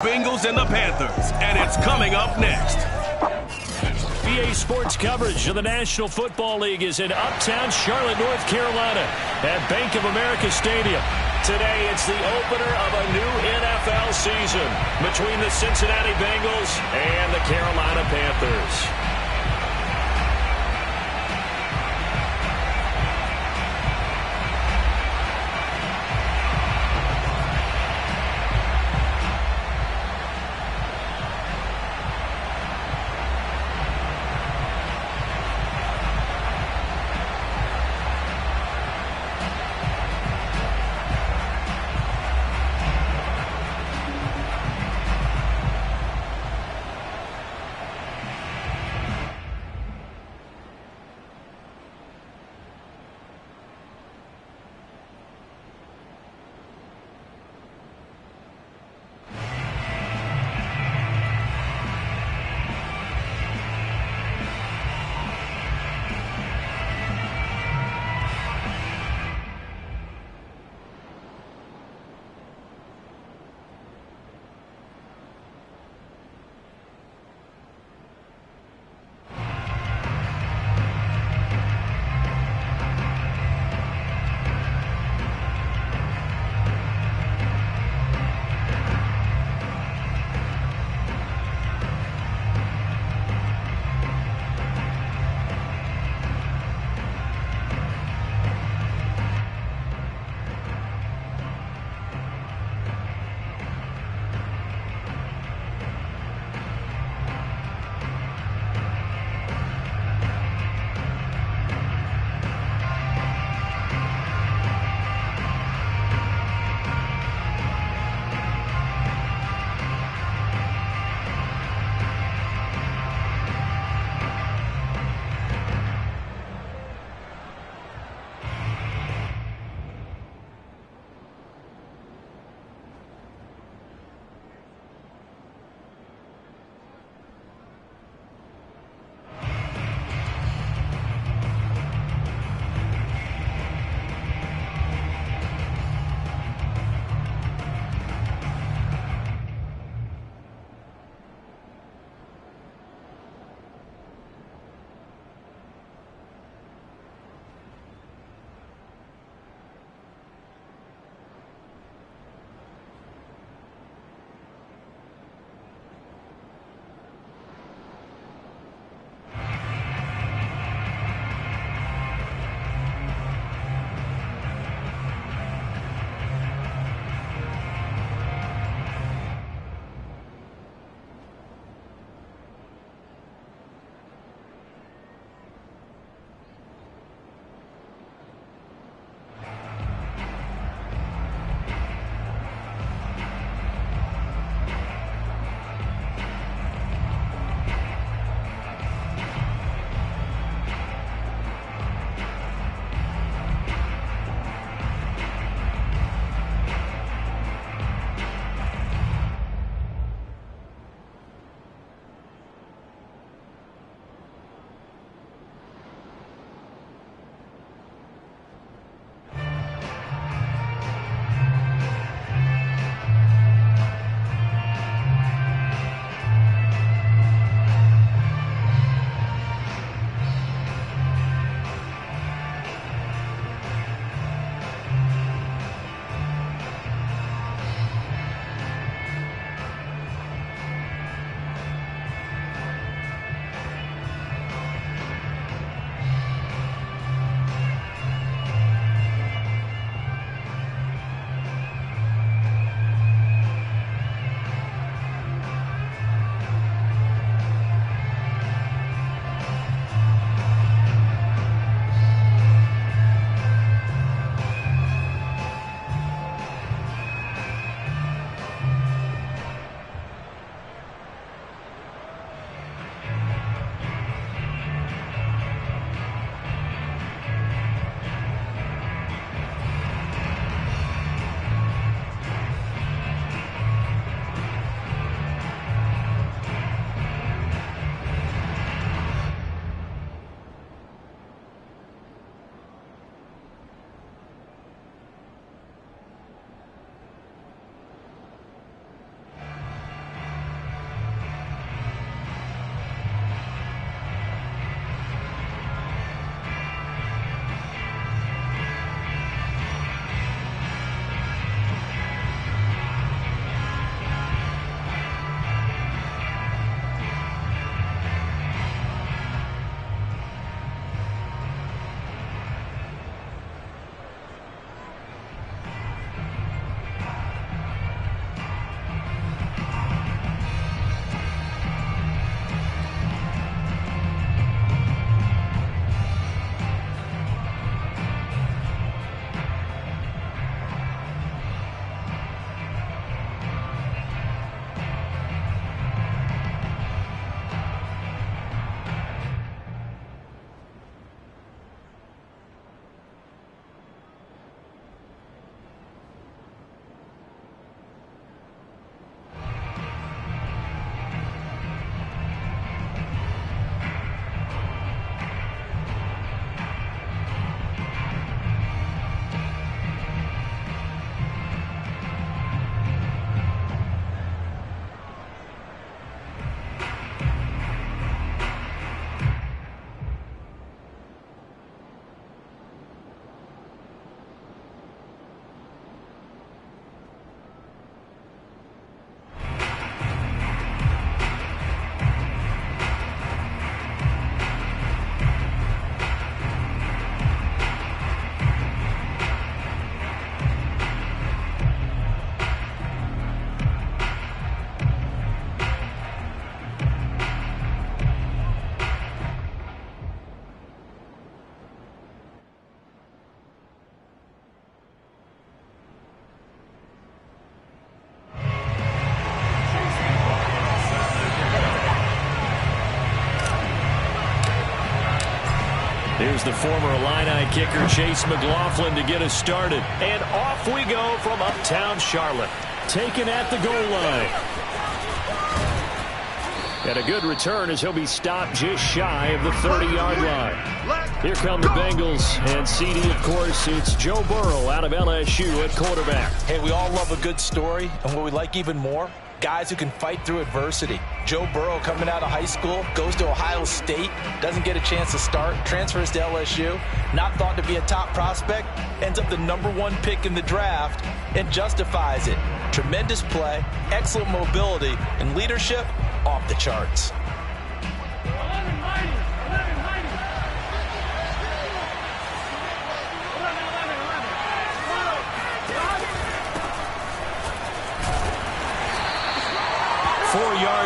Bengals and the Panthers, and it's coming up next. EA Sports coverage of the National Football League is in uptown Charlotte, North Carolina at Bank of America Stadium. Today, it's the opener of a new NFL season between the Cincinnati Bengals and the Carolina Panthers. Here's the former Illini kicker Chase McLaughlin to get us started. And off we go from uptown Charlotte. Taken at the goal line. And a good return as he'll be stopped just shy of the 30-yard line. Here come the Bengals, and CD, of course, it's Joe Burrow out of LSU at quarterback. Hey, we all love a good story, and what we like even more, guys who can fight through adversity. Joe Burrow coming out of high school, goes to Ohio State, doesn't get a chance to start, transfers to LSU, not thought to be a top prospect, ends up the #1 pick in the draft, and justifies it. Tremendous play, excellent mobility, and leadership off the charts.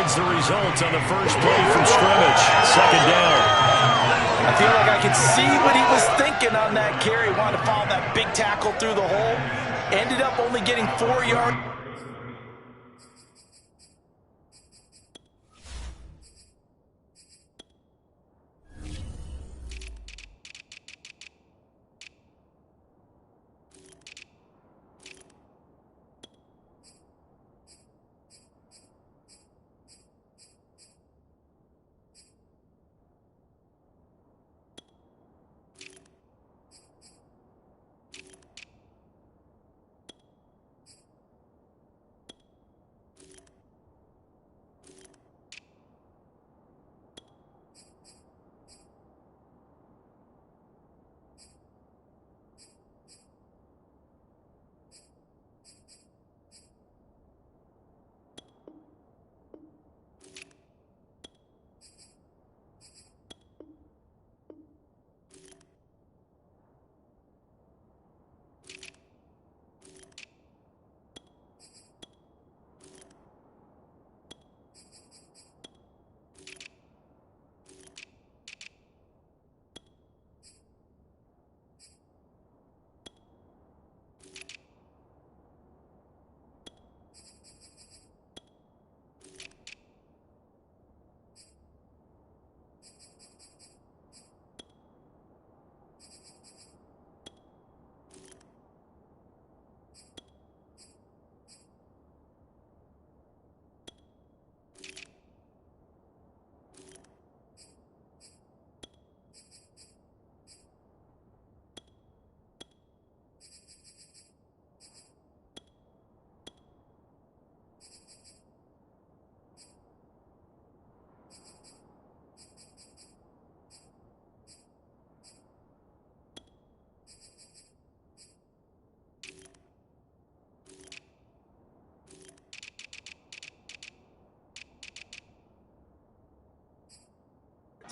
The result on the first play from scrimmage. Second down. I feel like I could see what he was thinking on that carry. Wanted to follow that big tackle through the hole. Ended up only getting 4 yards.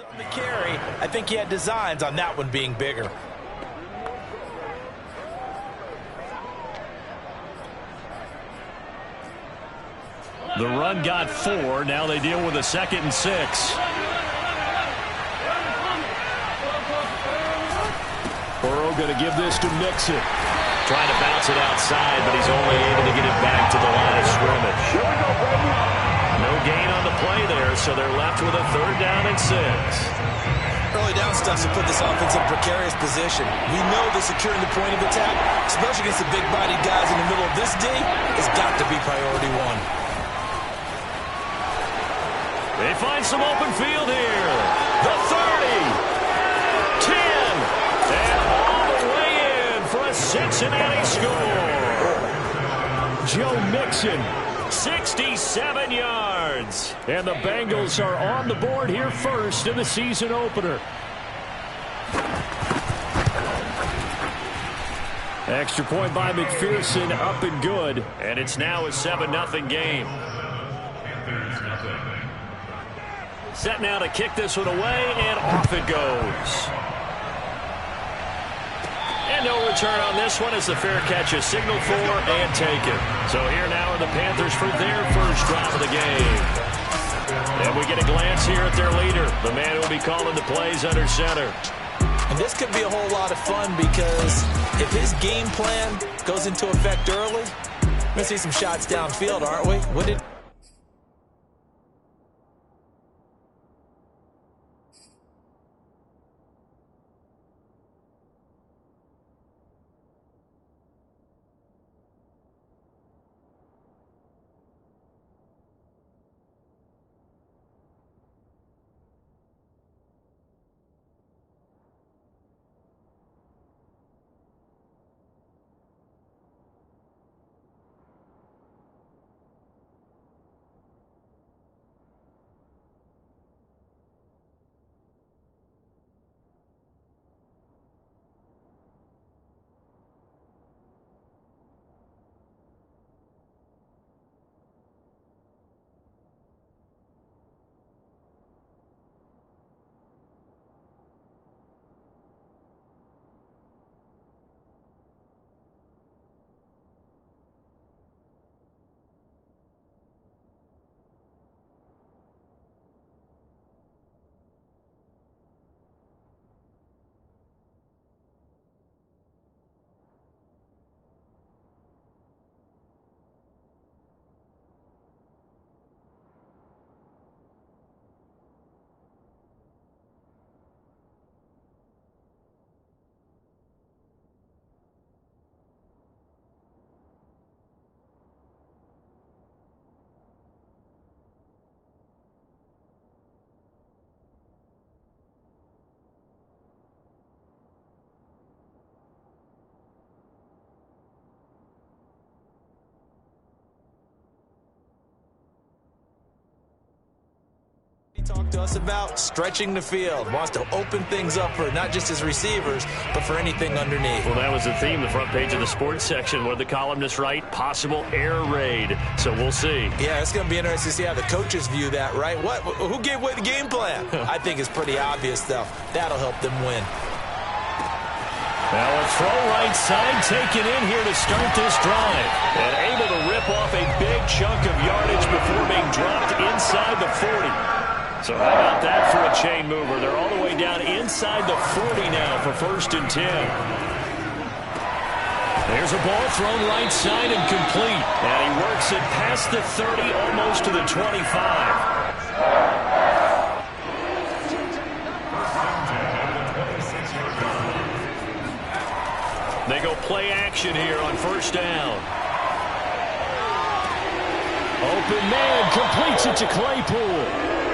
On the carry, I think he had designs on that one being bigger. The run got 4. Now they deal with a 2nd and 6. Burrow going to give this to Mixon. Trying to bounce it outside, but he's only able to get it back to the line of scrimmage. No gain on the play there, so they're left with a 3rd down and 6. Early down stuff to put this offense in a precarious position. We know that securing the point of attack, especially against the big-bodied guys in the middle of this D, has got to be priority 1. They find some open field here. The 30, 10, and all the way in for a Cincinnati score. Joe Mixon, 67 yards. And the Bengals are on the board here first in the season opener. Extra point by McPherson, up and good. And it's now a 7-0 game. Set now to kick this one away, and off it goes. And no return on this one as the fair catch is signaled for and taken. So here now are the Panthers for their first drive of the game. And we get a glance here at their leader, the man who will be calling the plays under center. And this could be a whole lot of fun because if his game plan goes into effect early, we're going to see some shots downfield, aren't we? What did Talk to us about stretching the field. Wants to open things up for not just his receivers, but for anything underneath. Well, that was the theme, the front page of the sports section. What did the columnists write? Possible air raid. So we'll see. Yeah, it's going to be interesting to see how the coaches view that, right? Who gave away the game plan? I think it's pretty obvious, though. That'll help them win. Now a throw right side taken in here to start this drive. And able to rip off a big chunk of yardage before being dropped inside the 40. So how about that for a chain mover? They're all the way down inside the 40 now for 1st and 10. There's a ball thrown right side and complete. And he works it past the 30, almost to the 25. They go play action here on 1st down. Open man completes it to Claypool.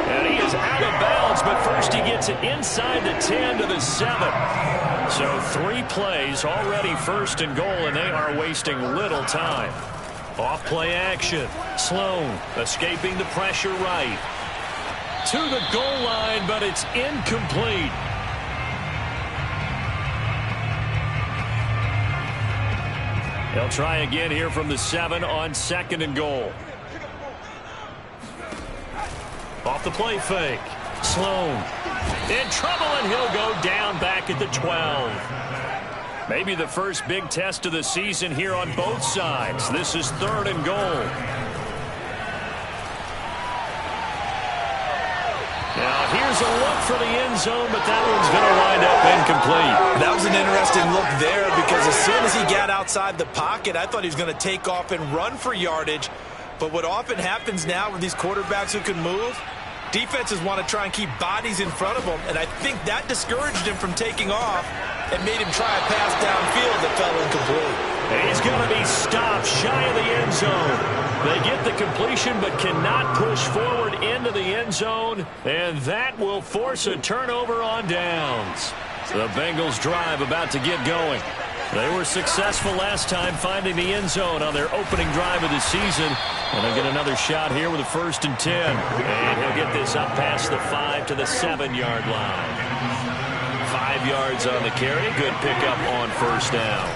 And he is out of bounds, but first he gets it inside the 10 to the 7. So 3 plays, already 1st and goal, and they are wasting little time. Off play action. Sloan escaping the pressure right. To the goal line, but it's incomplete. They'll try again here from the 7 on 2nd and goal. Off the play fake. Sloan in trouble, and he'll go down back at the 12. Maybe the first big test of the season here on both sides. This is 3rd and goal. Now here's a look for the end zone, but that one's going to wind up incomplete. That was an interesting look there because as soon as he got outside the pocket, I thought he was going to take off and run for yardage. But what often happens now with these quarterbacks who can move, defenses want to try and keep bodies in front of them, and I think that discouraged him from taking off and made him try a pass downfield that fell incomplete. And he's going to be stopped shy of the end zone. They get the completion but cannot push forward into the end zone, and that will force a turnover on downs. The Bengals drive about to get going. They were successful last time finding the end zone on their opening drive of the season. And they'll get another shot here with a 1st and 10. And he'll get this up past the 5 to the 7-yard line. 5 yards on the carry. Good pickup on 1st down.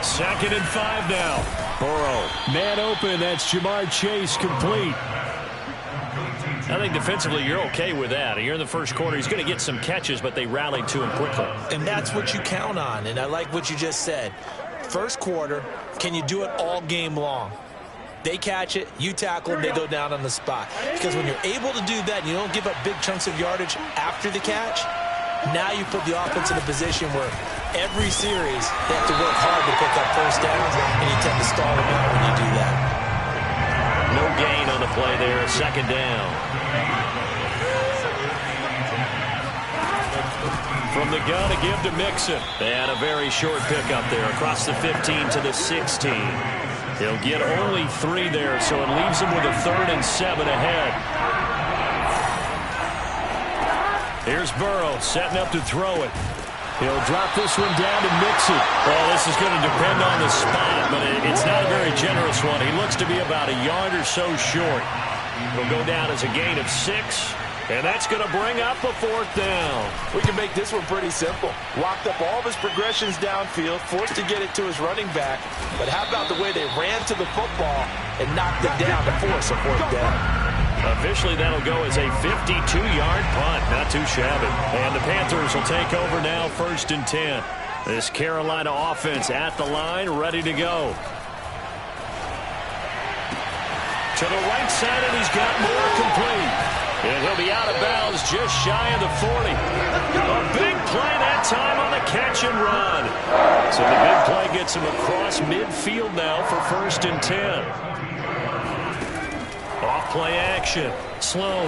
2nd and 5 now. Burrow. Man open. That's Jamar Chase complete. I think defensively you're okay with that. You're in the 1st quarter. He's going to get some catches, but they rallied to him quickly. And that's what you count on, and I like what you just said. 1st quarter, can you do it all game long? They catch it, you tackle them, they go down on the spot. Because when you're able to do that and you don't give up big chunks of yardage after the catch, now you put the offense in a position where every series they have to work hard to pick up 1st downs, and you tend to stall them out when you do that. No gain on the play there, 2nd down. From the gun to give to Mixon. And a very short pickup there across the 15 to the 16. He'll get only 3 there, so it leaves him with a 3rd and 7 ahead. Here's Burrow setting up to throw it. He'll drop this one down to Mixon. Well, this is going to depend on the spot, but it's not a very generous one. He looks to be about a yard or so short. He'll go down as a gain of 6, and that's going to bring up a 4th down. We can make this one pretty simple. Locked up all of his progressions downfield, forced to get it to his running back. But how about the way they ran to the football and knocked it down to force a 4th down? Officially, that'll go as a 52-yard punt. Not too shabby. And the Panthers will take over now, 1st and 10. This Carolina offense at the line, ready to go. To the right side, and he's got more complete. And he'll be out of bounds just shy of the 40. A big play that time on the catch and run. So the big play gets him across midfield now for 1st and 10. Off play action. Sloan.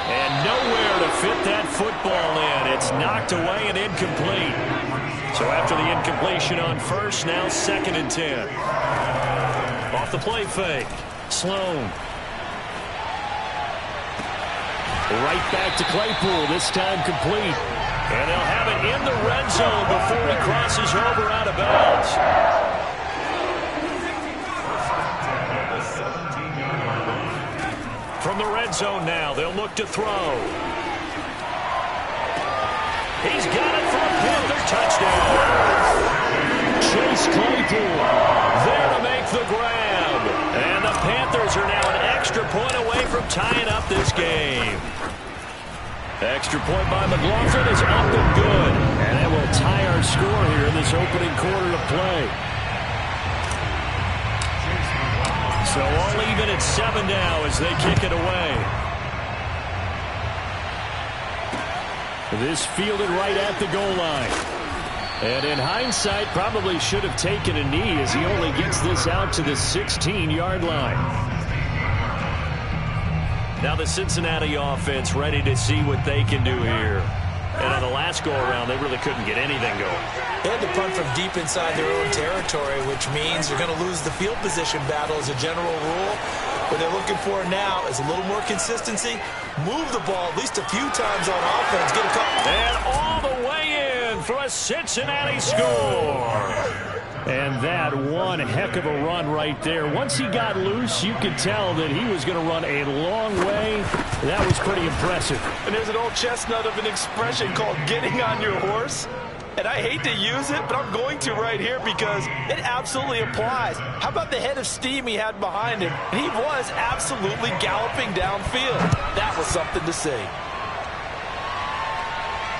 And nowhere to fit that football in. It's knocked away and incomplete. So after the incompletion on 1st, now 2nd and 10. Off the play fake. Sloan. Right back to Claypool, this time complete. And they'll have it in the red zone before he crosses over out of bounds. From the red zone now, they'll look to throw. He's got it for a Panther touchdown. Chase Claypool there to make the grab. And the Panthers are now an extra point away from tying up this game. Extra point by McLaughlin is up and good. And that will tie our score here in this opening quarter of play. So all even at 7 now as they kick it away. This fielded right at the goal line. And in hindsight, probably should have taken a knee as he only gets this out to the 16-yard line. Now the Cincinnati offense ready to see what they can do here. And on the last go-around, they really couldn't get anything going. They had to punt from deep inside their own territory, which means you're going to lose the field position battle as a general rule. What they're looking for now is a little more consistency. Move the ball at least a few times on offense. Get a couple. And all the way in for a Cincinnati score. And that one heck of a run right there. Once he got loose, you could tell that he was going to run a long way. That was pretty impressive. And there's an old chestnut of an expression called getting on your horse. And I hate to use it, but I'm going to right here because it absolutely applies. How about the head of steam he had behind him? And he was absolutely galloping downfield. That was something to see.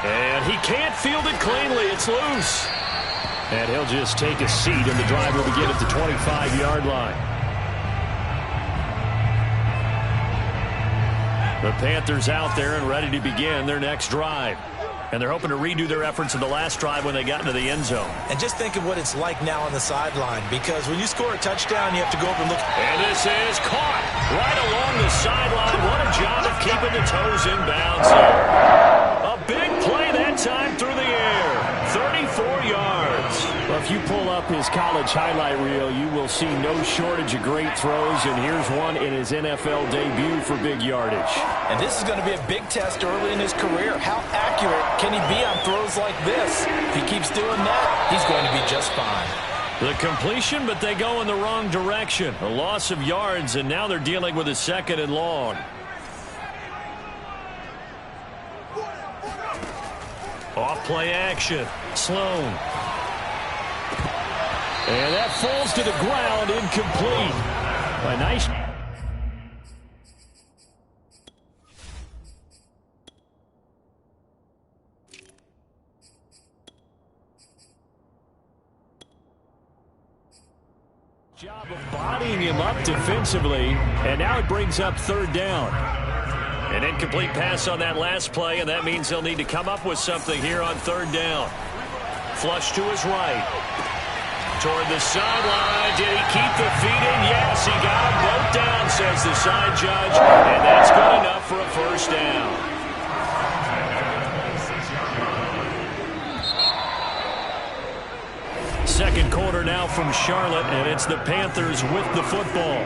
And he can't field it cleanly. It's loose. And he'll just take a seat, and the drive will begin at the 25-yard line. The Panthers out there and ready to begin their next drive. And they're hoping to redo their efforts in the last drive when they got into the end zone. And just think of what it's like now on the sideline, because when you score a touchdown, you have to go up and look. And this is caught right along the sideline. What a job of keeping the toes in bounds here. A big play that time through the air. 34 yards. Well, if you pull up his college highlight reel, you will see no shortage of great throws, and here's one in his NFL debut for big yardage. And this is going to be a big test early in his career. How accurate can he be on throws like this? If he keeps doing that, he's going to be just fine. The completion, but they go in the wrong direction. A loss of yards, and now they're dealing with a 2nd and long. Off play action. Sloan. And that falls to the ground, incomplete. A nice job of bodying him up defensively, and now it brings up 3rd down. An incomplete pass on that last play, and that means they'll need to come up with something here on 3rd down. Flush to his right. Toward the sideline. Did he keep the feet in? Yes, he got them both down, says the side judge. And that's good enough for a 1st down. Second quarter now from Charlotte, and it's the Panthers with the football.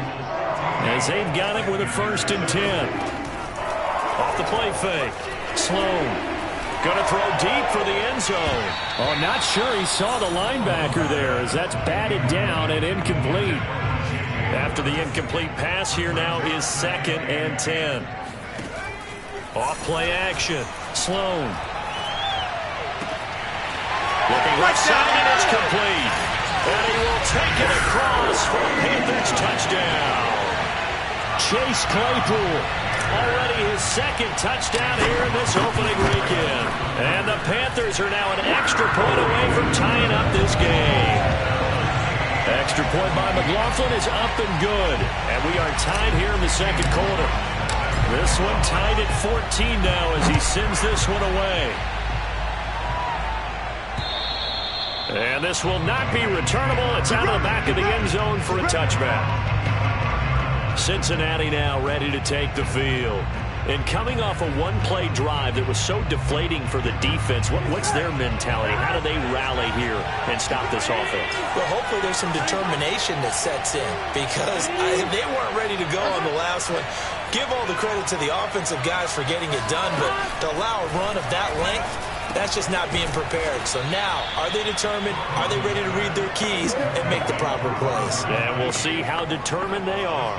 As they've got it with a 1st and 10. Off the play fake. Sloan. Going to throw deep for the end zone. Oh, not sure he saw the linebacker there as that's batted down and incomplete. After the incomplete pass, here now is 2nd and 10. Off play action. Sloan. Looking left side, and it's complete. And he will take it across for a Panthers touchdown. Chase Claypool. Already his 2nd touchdown here in this opening weekend. And the Panthers are now an extra point away from tying up this game. Extra point by McLaughlin is up and good. And we are tied here in the 2nd quarter. This one tied at 14 now as he sends this one away. And this will not be returnable. It's out of the back of the end zone for a touchback. Cincinnati now ready to take the field. And coming off a one-play drive that was so deflating for the defense, what's their mentality? How do they rally here and stop this offense? Well, hopefully there's some determination that sets in because they weren't ready to go on the last one. Give all the credit to the offensive guys for getting it done, but to allow a run of that length, that's just not being prepared. So now, are they determined? Are they ready to read their keys and make the proper plays? And we'll see how determined they are.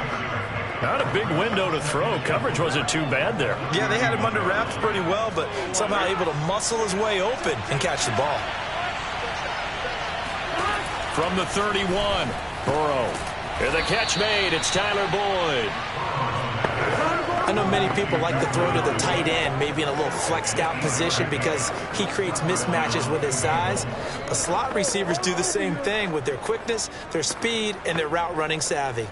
Not a big window to throw. Coverage wasn't too bad there. Yeah, they had him under wraps pretty well, but somehow able to muscle his way open and catch the ball. From the 31, Burrow. And the catch made. It's Tyler Boyd. I know many people like to throw to the tight end, maybe in a little flexed out position because he creates mismatches with his size. But slot receivers do the same thing with their quickness, their speed, and their route running savvy.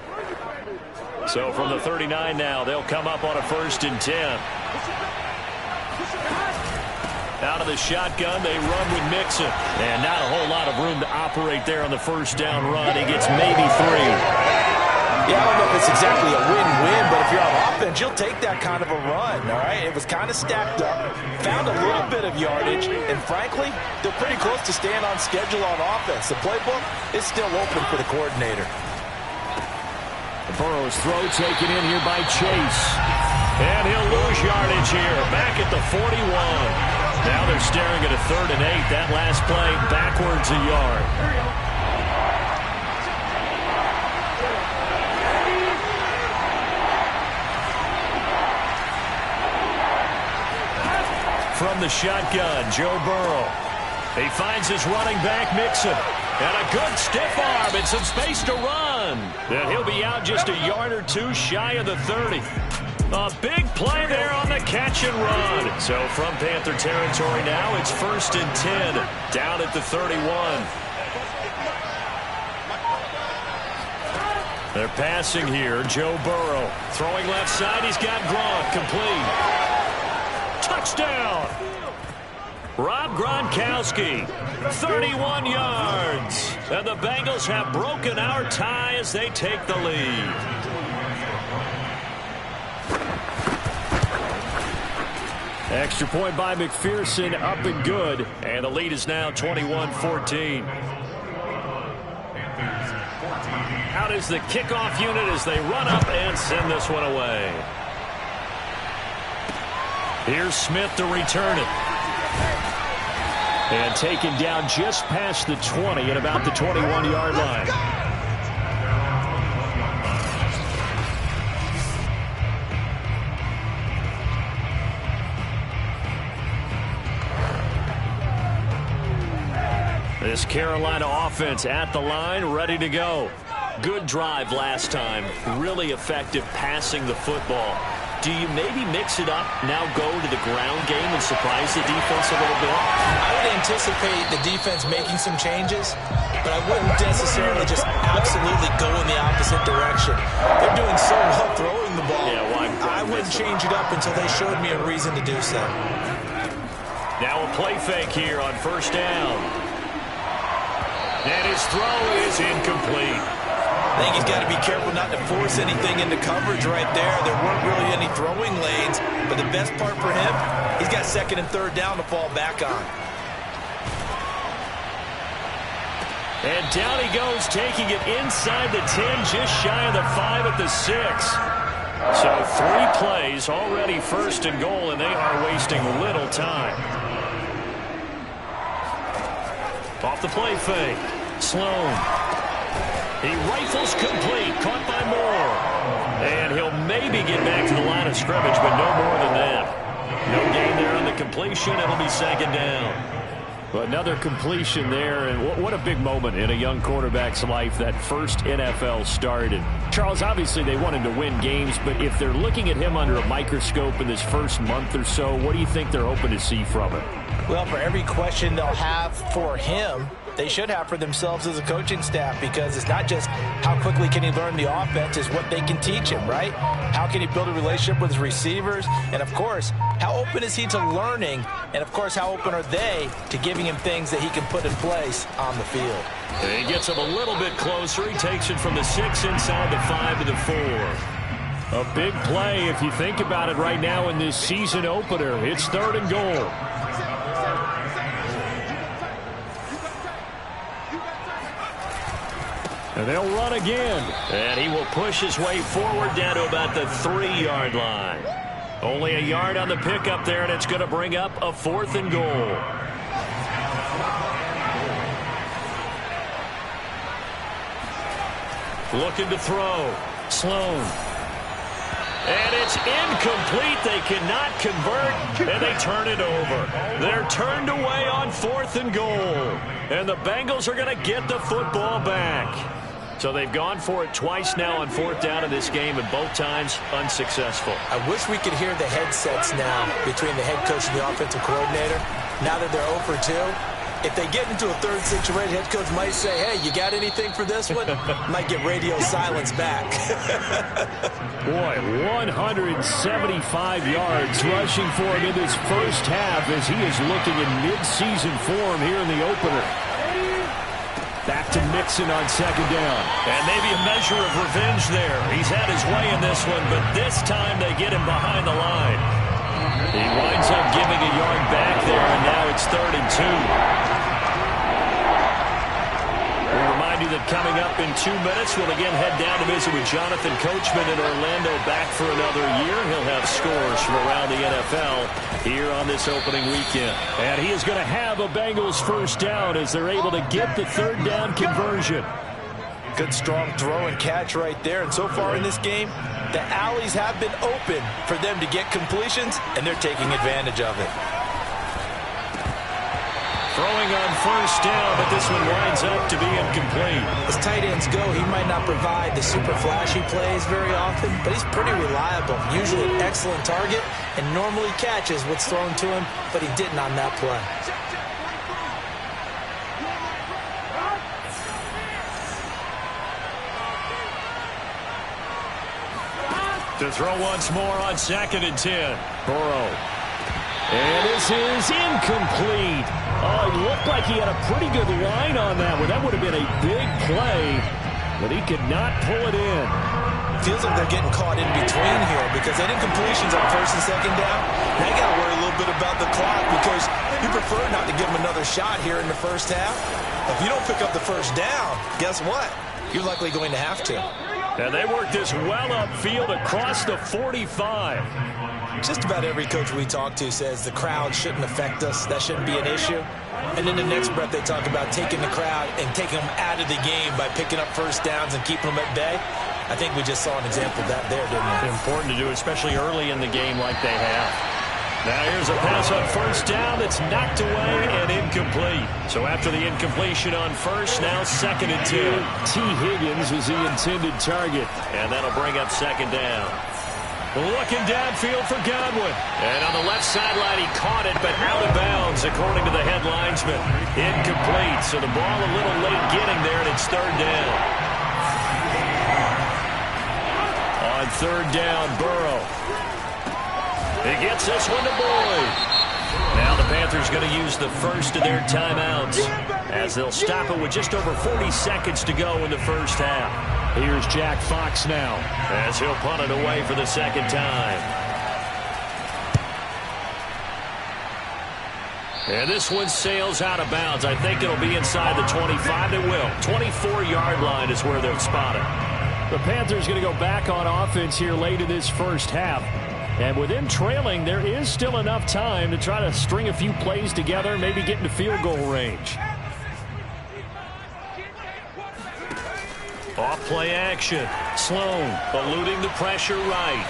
So from the 39 now, they'll come up on a 1st and 10. Out of the shotgun, they run with Mixon. And not a whole lot of room to operate there on the 1st down run. He gets maybe 3. Yeah, I don't know if it's exactly a win-win, but if you're on offense, you'll take that kind of a run, all right? It was kind of stacked up, found a little bit of yardage, and frankly, they're pretty close to staying on schedule on offense. The playbook is still open for the coordinator. Burrow's throw taken in here by Chase. And he'll lose yardage here, back at the 41. Now they're staring at a 3rd and 8. That last play backwards a yard. From the shotgun, Joe Burrow. He finds his running back, Mixon. And a good stiff arm and some space to run. And he'll be out just a yard or 2 shy of the 30. A big play there on the catch and run. So from Panther territory now, it's 1st and 10. Down at the 31. They're passing here. Joe Burrow. Throwing left side. He's got Gronk. Complete. Touchdown. Rob Gronkowski, 31 yards. And the Bengals have broken our tie as they take the lead. Extra point by McPherson, up and good. And the lead is now 21-14. Out is the kickoff unit as they run up and send this one away. Here's Smith to return it. And taken down just past the 20 at about the 21-yard line. This Carolina offense at the line, ready to go. Good drive last time. Really effective passing the football. Do you maybe mix it up, now go to the ground game and surprise the defense a little bit? I would anticipate the defense making some changes, but I wouldn't necessarily just absolutely go in the opposite direction. They're doing so well throwing the ball. Yeah, well, I wouldn't change it up until they showed me a reason to do so. Now a play fake here on 1st down. And his throw is incomplete. I think he's got to be careful not to force anything into coverage right there. There weren't really any throwing lanes, but the best part for him, he's got 2nd and 3rd down to fall back on. And down he goes, taking it inside the 10, just shy of the 5 at the 6. So 3 plays, already 1st and goal, and they are wasting little time. Off the play fake, Sloan. He rifles complete, caught by Moore. And he'll maybe get back to the line of scrimmage, but no more than that. No gain there on the completion. It'll be 2nd down. Well, another completion there, and what a big moment in a young quarterback's life, that first NFL start. And Charles, obviously they want him to win games, but if they're looking at him under a microscope in this first month or so, what do you think they're hoping to see from him? Well, for every question they'll have for him, they should have for themselves as a coaching staff, because it's not just how quickly can he learn the offense, it's what they can teach him, right? How can he build a relationship with his receivers? And, of course, how open is he to learning? And, of course, how open are they to giving him things that he can put in place on the field? And he gets him a little bit closer. He takes it from the 6 inside the 5 to the 4. A big play if you think about it right now in this season opener. It's 3rd and goal. And they'll run again. And he will push his way forward down to about the 3-yard line. Only a yard on the pickup there, and it's going to bring up a 4th and goal. Looking to throw. Sloan. is incomplete. They cannot convert, and they turn it over. They're turned away on 4th and goal. And the Bengals are going to get the football back. So they've gone for it twice now on 4th down in this game, and both times unsuccessful. I wish we could hear the headsets now between the head coach and the offensive coordinator. Now that they're 0 for 2, if they get into a third situation, head coach might say, hey, you got anything for this one? Might get radio silence back. Boy, 175 yards rushing for him in this first half as he is looking in mid-season form here in the opener. Back to Mixon on 2nd down. And maybe a measure of revenge there. He's had his way in this one, but this time they get him behind the line. He winds up giving a yard back there, and now it's 3rd and 2. We'll remind you that coming up in 2 minutes, we'll again head down to visit with Jonathan Coachman in Orlando, back for another year. He'll have scores from around the NFL here on this opening weekend. And he is going to have a Bengals first down as they're able to get the 3rd down conversion. Good strong throw and catch right there. And so far in this game, the alleys have been open for them to get completions, and they're taking advantage of it. Throwing on 1st down, but this one winds up to be incomplete. As tight ends go, he might not provide the super flashy plays very often, but he's pretty reliable. Usually an excellent target, and normally catches what's thrown to him, but he didn't on that play. To throw once more on 2nd and 10. Burrow. And this is incomplete. Oh, it looked like he had a pretty good line on that one. That would have been a big play, but he could not pull it in. Feels like they're getting caught in between here because that incompletion's on 1st and 2nd down. Now you got to worry a little bit about the clock because you prefer not to give them another shot here in the first half. If you don't pick up the first down, guess what? You're likely going to have to. And they work this well upfield across the 45. Just about every coach we talk to says the crowd shouldn't affect us. That shouldn't be an issue. And in the next breath, they talk about taking the crowd and taking them out of the game by picking up first downs and keeping them at bay. I think we just saw an example of that there, didn't we? Important to do, especially early in the game like they have. Now here's a pass on 1st down that's knocked away and incomplete. So after the incompletion on 1st, now 2nd and 2. T. Higgins was the intended target. And that'll bring up 2nd down. Looking downfield for Godwin. And on the left sideline, he caught it, but out of bounds, according to the head linesman. Incomplete, so the ball a little late getting there, and it's 3rd down. On 3rd down, Burrow. He gets this one to Boyd. Now the Panthers going to use the first of their timeouts as they'll stop it with just over 40 seconds to go in the first half. Here's Jack Fox now as he'll punt it away for the 2nd time. And this one sails out of bounds. I think it'll be inside the 25. It will. 24-yard line is where they'll spot it. The Panthers going to go back on offense here late in this first half. And with them trailing, there is still enough time to try to string a few plays together, maybe get into field goal range. Off play action. Sloan eluding the pressure right.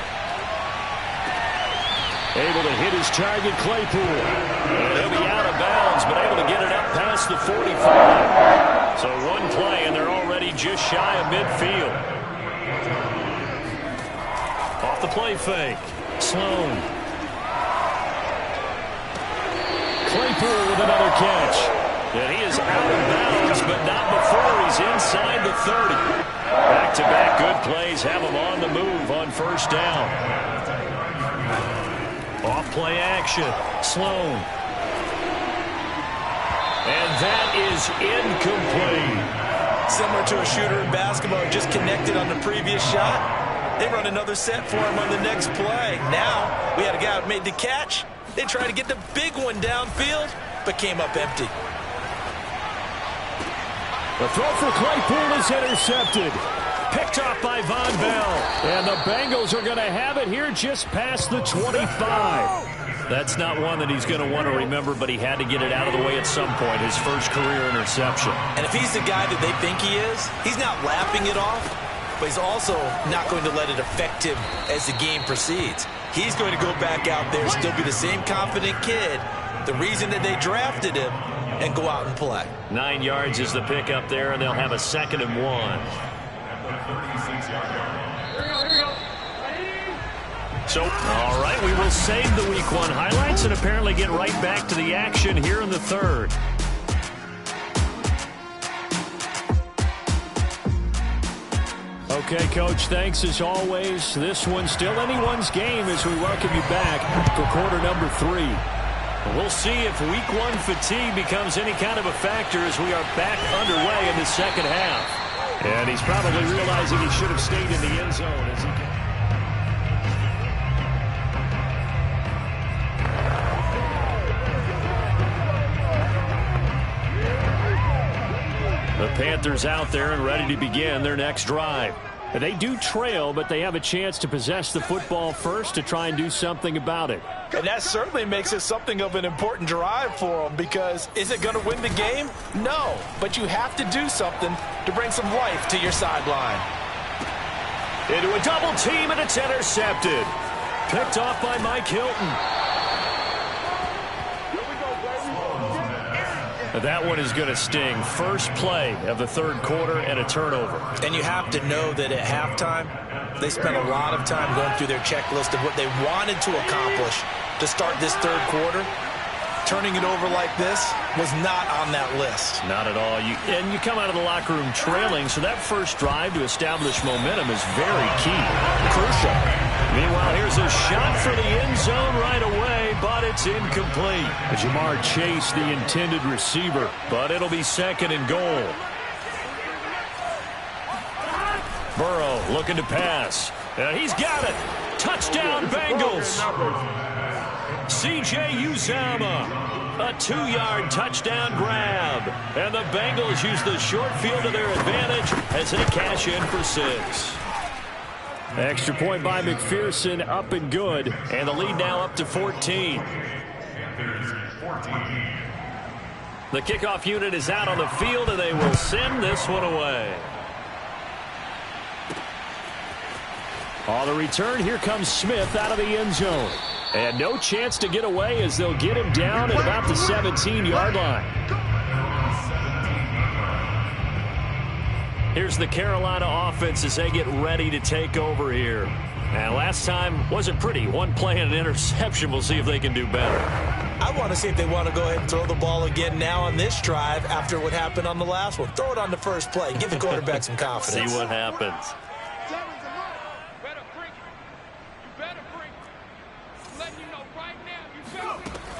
Able to hit his target, Claypool. And he'll be out of bounds, but able to get it up past the 45. So one play, and they're already just shy of midfield. Off the play fake. Sloan. Claypool with another catch. And he is out of bounds, but not before he's inside the 30. Back-to-back good plays have him on the move on 1st down. Off play action. Sloan. And that is incomplete. Similar to a shooter in basketball, just connected on the previous shot. They run another set for him on the next play. Now, we had a guy who made the catch. They tried to get the big one downfield, but came up empty. The throw for Claypool is intercepted. Picked off by Von Bell. And the Bengals are going to have it here just past the 25. That's not one that he's going to want to remember, but he had to get it out of the way at some point, his first career interception. And if he's the guy that they think he is, he's not lapping it off. but he's also not going to let it affect him as the game proceeds. He's going to go back out there, still be the same confident kid, the reason that they drafted him, and go out and play. 9 yards is the pickup there, and they'll have a 2nd and 1. So, all right, we will save the Week 1 highlights and apparently get right back to the action here in the 3rd. Okay, Coach, thanks as always. This one's still anyone's game as we welcome you back for quarter number 3. We'll see if Week 1 fatigue becomes any kind of a factor as we are back underway in the 2nd half. And he's probably realizing he should have stayed in the end zone as he can. The Panthers out there and ready to begin their next drive. They do trail, but they have a chance to possess the football first to try and do something about it. And that certainly makes it something of an important drive for them, because is it going to win the game? No, but you have to do something to bring some life to your sideline. Into a double team, and it's intercepted. Picked off by Mike Hilton. That one is going to sting. First play of the 3rd quarter and a turnover. And you have to know that at halftime, they spent a lot of time going through their checklist of what they wanted to accomplish to start this 3rd quarter. Turning it over like this was not on that list. Not at all. And you come out of the locker room trailing, so that first drive to establish momentum is very key. Crucial. Meanwhile, here's a shot for the end zone right away, but it's incomplete. Jamar Chase, the intended receiver, but it'll be 2nd and goal. Burrow looking to pass. And he's got it. Touchdown, Bengals. C.J. Uzomah, a 2-yard touchdown grab. And the Bengals use the short field to their advantage as they cash in for 6. Extra point by McPherson, up and good. And the lead now up to 14. The kickoff unit is out on the field, and they will send this one away. On the return, here comes Smith out of the end zone. And no chance to get away as they'll get him down at about the 17-yard line. Here's the Carolina offense as they get ready to take over here. And last time wasn't pretty. One play and an interception. We'll see if they can do better. I want to see if they want to go ahead and throw the ball again now on this drive after what happened on the last one. Throw it on the first play. Give the quarterback some confidence. See what happens.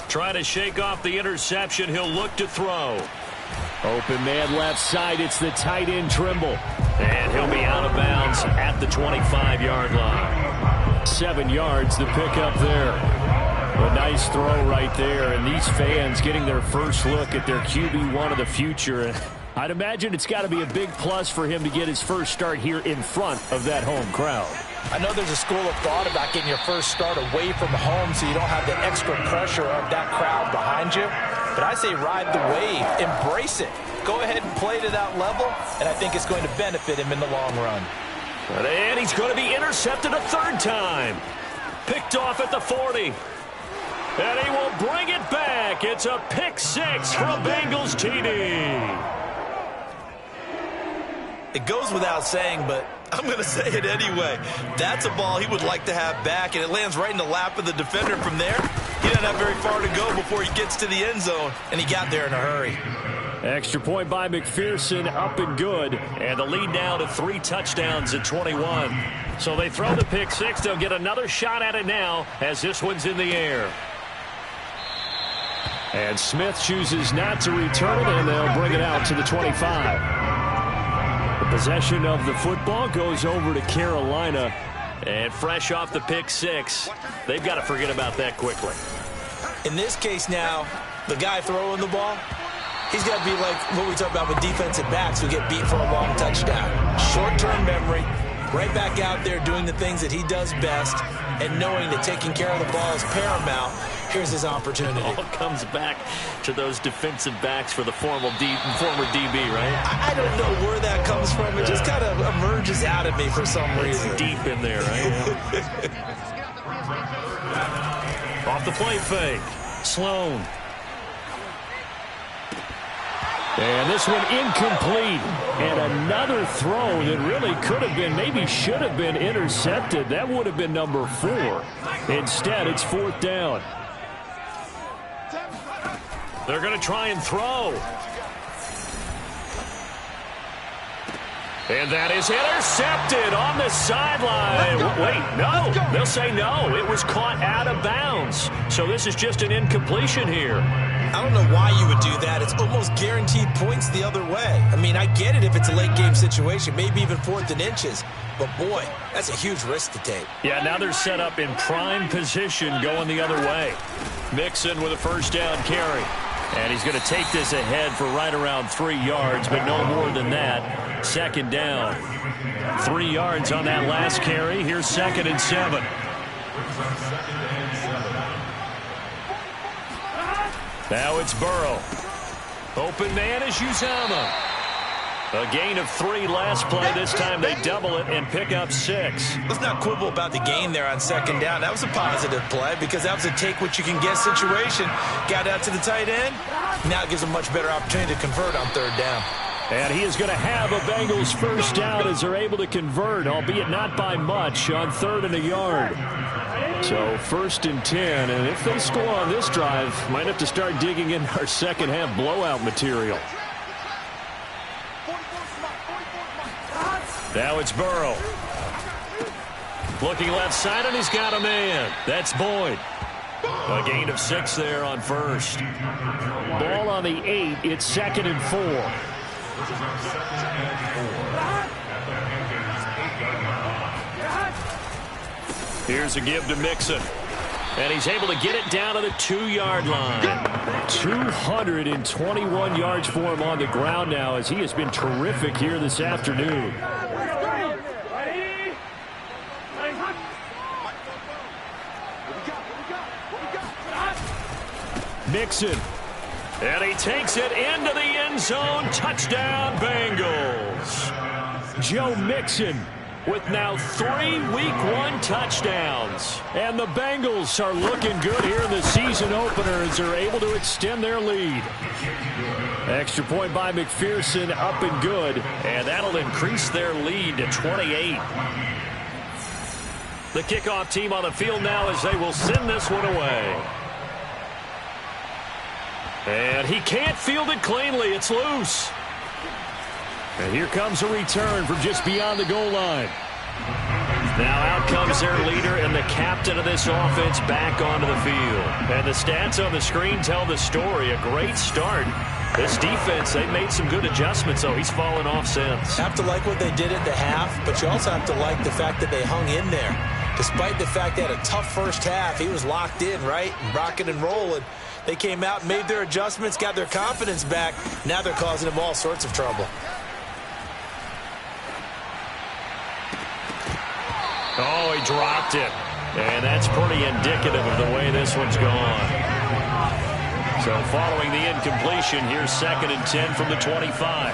Trying to shake off the interception. He'll look to throw. Open man left side. It's the tight end Trimble. And he'll be out of bounds at the 25-yard line. 7 yards the pickup there. A nice throw right there. And these fans getting their first look at their QB1 of the future. I'd imagine it's got to be a big plus for him to get his first start here in front of that home crowd. I know there's a school of thought about getting your first start away from home so you don't have the extra pressure of that crowd behind you. But I say ride the wave. Embrace it. Go ahead and play to that level, and I think it's going to benefit him in the long run. And he's going to be intercepted a 3rd time. Picked off at the 40. And he will bring it back. It's a pick 6 for a Bengals TD. It goes without saying, but I'm going to say it anyway. That's a ball he would like to have back, and it lands right in the lap of the defender from there. He doesn't have very far to go before he gets to the end zone, and he got there in a hurry. Extra point by McPherson, up and good. And the lead now to 3 touchdowns at 21. So they throw the pick 6. They'll get another shot at it now as this one's in the air. And Smith chooses not to return it, and they'll bring it out to the 25. The possession of the football goes over to Carolina. And fresh off the pick 6, they've got to forget about that quickly. In this case now, the guy throwing the ball, he's got to be like what we talk about with defensive backs who get beat for a long touchdown. Short-term memory, right back out there doing the things that he does best, and knowing that taking care of the ball is paramount. Here's his opportunity. All comes back to those defensive backs for the former DB, right? I don't know where that comes from. It just kind of emerges out of me for some reason. It's deep in there, right? Off the play fake. Sloan. And this one incomplete. And another throw that really could have been, maybe should have been intercepted. That would have been number 4. Instead, it's 4th down. They're going to try and throw. And that is intercepted on the sideline. Wait, no. They'll say no. It was caught out of bounds. So this is just an incompletion here. I don't know why you would do that. It's almost guaranteed points the other way. I mean, I get it if it's a late game situation, maybe even 4th and inches. But, boy, that's a huge risk to take. Yeah, now they're set up in prime position going the other way. Mixon with a first down carry. And he's going to take this ahead for right around 3 yards, but no more than that. 2nd down. 3 yards on that last carry. Here's 2nd and 7. Now it's Burrow. Open man is Uzama. A gain of 3 last play. This time they double it and pick up 6. Let's not quibble about the gain there on 2nd down. That was a positive play because that was a take-what-you-can-get situation. Got out to the tight end. Now it gives them a much better opportunity to convert on 3rd down. And he is going to have a Bengals first down as they're able to convert, albeit not by much, on 3rd and a yard. So 1st and 10, and if they score on this drive, might have to start digging in our second-half blowout material. Now it's Burrow. Looking left side, and he's got a man. That's Boyd. A gain of 6 there on 1st. Ball on the 8. It's 2nd and 4. Here's a give to Mixon. And he's able to get it down to the 2-yard line. 221 yards for him on the ground now as he has been terrific here this afternoon. Mixon. And he takes it into the end zone. Touchdown, Bengals. Joe Mixon with now 3 Week 1 touchdowns. And the Bengals are looking good here in the season opener as they're able to extend their lead. Extra point by McPherson, up and good. And that'll increase their lead to 28. The kickoff team on the field now as they will send this one away. And he can't field it cleanly. It's loose. And here comes a return from just beyond the goal line. Now out comes their leader and the captain of this offense back onto the field. And the stats on the screen tell the story. A great start. This defense, they made some good adjustments, so he's fallen off since. Have to like what they did at the half, but you also have to like the fact that they hung in there. Despite the fact they had a tough first half, he was locked in, right? Rocking and rolling. They came out and made their adjustments, got their confidence back. Now they're causing him all sorts of trouble. Oh, he dropped it. And that's pretty indicative of the way this one's gone. So following the incompletion, here's 2nd and 10 from the 25.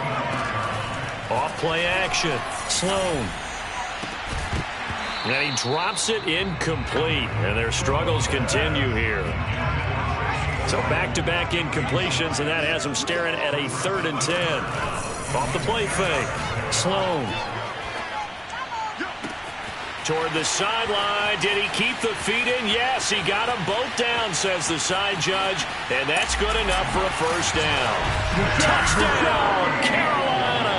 Off play action. Sloan. And he drops it incomplete. And their struggles continue here. So back-to-back incompletions, and that has them staring at a 3rd and 10. Off the play fake. Sloan. Toward the sideline. Did he keep the feet in? Yes, he got them both down, says the side judge. And that's good enough for a first down. Touchdown, Carolina.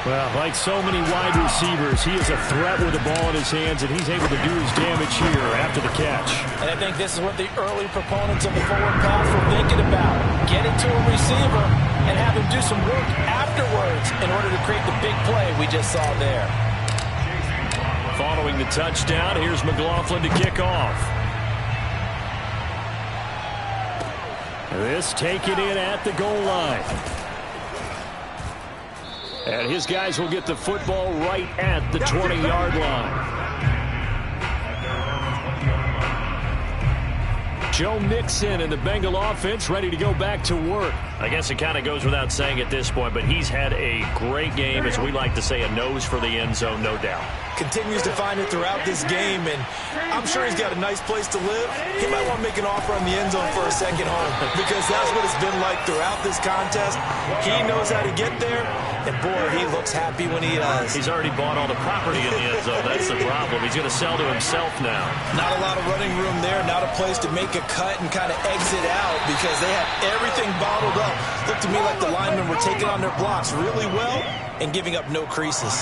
Well, like so many wide receivers, he is a threat with the ball in his hands, and he's able to do his damage here after the catch. And I think this is what the early proponents of the forward pass were thinking about. Get it to a receiver and have him do some work afterwards in order to create the big play we just saw there. Following the touchdown, here's McLaughlin to kick off. This taken in at the goal line. And his guys will get the football right at the 20-yard line. Joe Mixon and the Bengal offense ready to go back to work. I guess it kind of goes without saying at this point, but he's had a great game, as we like to say, a nose for the end zone, no doubt. Continues to find it throughout this game, and I'm sure he's got a nice place to live. He might want to make an offer on the end zone for a second home, because that's what it's been like throughout this contest. He knows how to get there, and boy, he looks happy when he does. He's already bought all the property in the end zone. That's the problem. He's going to sell to himself now. Not a lot of running room there, not a place to make a cut and kind of exit out, because they have everything bottled up. Looked to me like the linemen were taking on their blocks really well and giving up no creases.